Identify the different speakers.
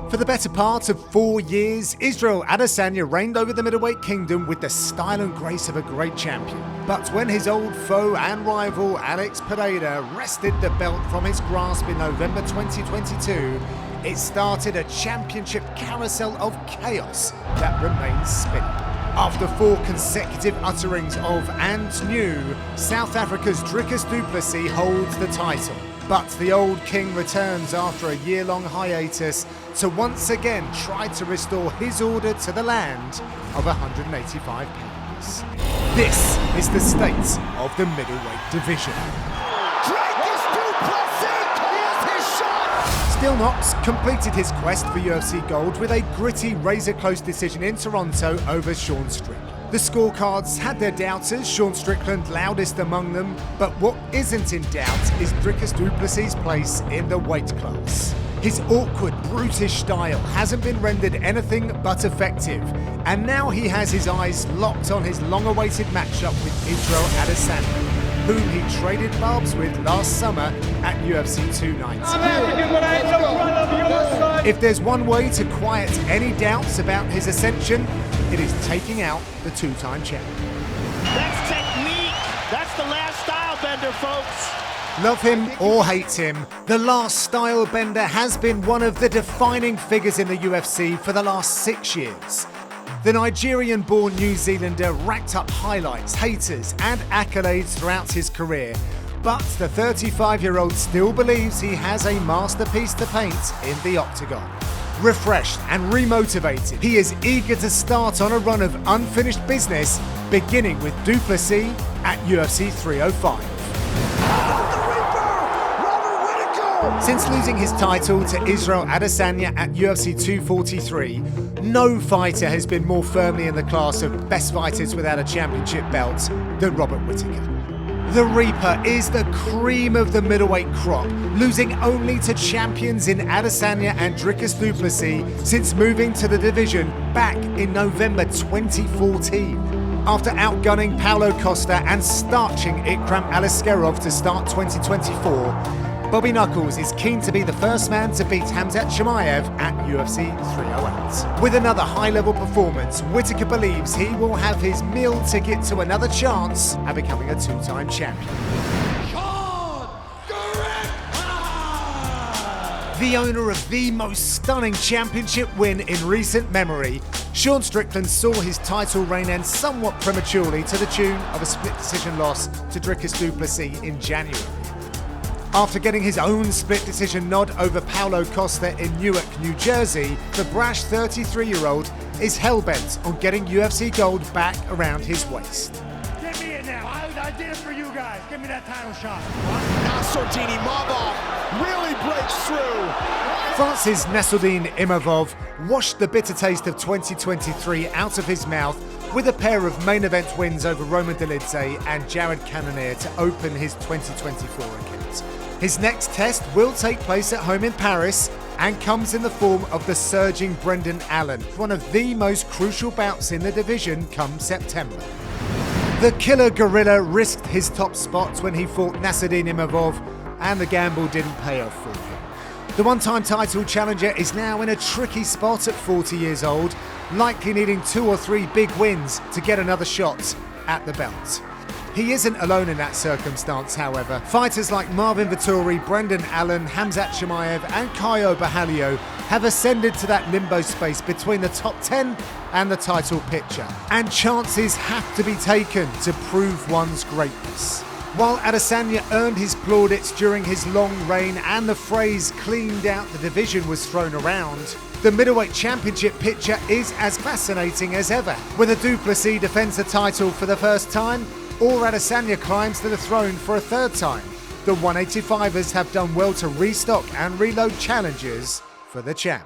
Speaker 1: For the better part of 4 years, Israel Adesanya reigned over the middleweight kingdom with the style and grace of a great champion. But when his old foe and rival Alex Pereira wrested the belt from his grasp in November 2022, it started a championship carousel of chaos that remains spinning. After 4 consecutive utterings of "and new," South Africa's Dricus Du Plessis holds the title. But the old king returns after a year-long hiatus to once again try to restore his order to the land of 185 pounds. This is the state of the middleweight division.
Speaker 2: Dricus Du Plessis calls his shot!
Speaker 1: Still Knox completed his quest for UFC Gold with a gritty, razor-close decision in Toronto over Sean Strickland. The scorecards had their doubters, Sean Strickland loudest among them, but what isn't in doubt is Dricus Du Plessis' place in the weight class. His awkward, brutish style hasn't been rendered anything but effective, and now he has his eyes locked on his long-awaited matchup with Israel Adesanya, whom he traded barbs with last summer at UFC 290. If there's one way to quiet any doubts about his ascension, it is taking out the 2-time champion.
Speaker 2: That's technique. That's the last style bender, folks.
Speaker 1: Love him or hate him, the last style bender has been one of the defining figures in the UFC for the last 6 years. The Nigerian-born New Zealander racked up highlights, haters, and accolades throughout his career, but the 35-year-old still believes he has a masterpiece to paint in the octagon. Refreshed and remotivated, he is eager to start on a run of unfinished business, beginning with Du Plessis at UFC 305. Since losing his title to Israel Adesanya at UFC 243, no fighter has been more firmly in the class of best fighters without a championship belt than Robert Whittaker. The Reaper is the cream of the middleweight crop, losing only to champions in Adesanya and Dricus Du Plessis since moving to the division back in November 2014. After outgunning Paulo Costa and starching Ikram Aliskerov to start 2024, Bobby Knuckles is keen to be the first man to beat Khamzat Chimaev at UFC 308. With another high-level performance, Whittaker believes he will have his meal ticket to another chance at becoming a 2-time champion. The owner of the most stunning championship win in recent memory, Sean Strickland saw his title reign end somewhat prematurely to the tune of a split decision loss to Dricus Du Plessis in January. After getting his own split decision nod over Paulo Costa in Newark, New Jersey, the brash 33-year-old is hell-bent on getting UFC Gold back around his waist.
Speaker 3: Get me in now. I did it for you guys. Give me that title shot.
Speaker 2: Nassourdine Imavov really breaks through.
Speaker 1: France's Nassourdine Imavov washed the bitter taste of 2023 out of his mouth with a pair of main event wins over Roman Dolidze and Jared Cannonier to open his 2024 account. His next test will take place at home in Paris and comes in the form of the surging Brendan Allen, one of the most crucial bouts in the division come September. The killer gorilla risked his top spot when he fought Nassourdine Imavov, and the gamble didn't pay off for him. The one-time title challenger is now in a tricky spot at 40 years old, likely needing 2 or 3 big wins to get another shot at the belt. He isn't alone in that circumstance, however. Fighters like Marvin Vettori, Brendan Allen, Khamzat Chimaev and Caio Borralho have ascended to that limbo space between the top 10 and the title picture, and chances have to be taken to prove one's greatness. While Adesanya earned his plaudits during his long reign and the phrase "cleaned out the division" was thrown around, the middleweight championship picture is as fascinating as ever. Whether Du Plessis defends the title for the first time, or Adesanya climbs to the throne for a third time, the 185ers have done well to restock and reload challenges for the champ.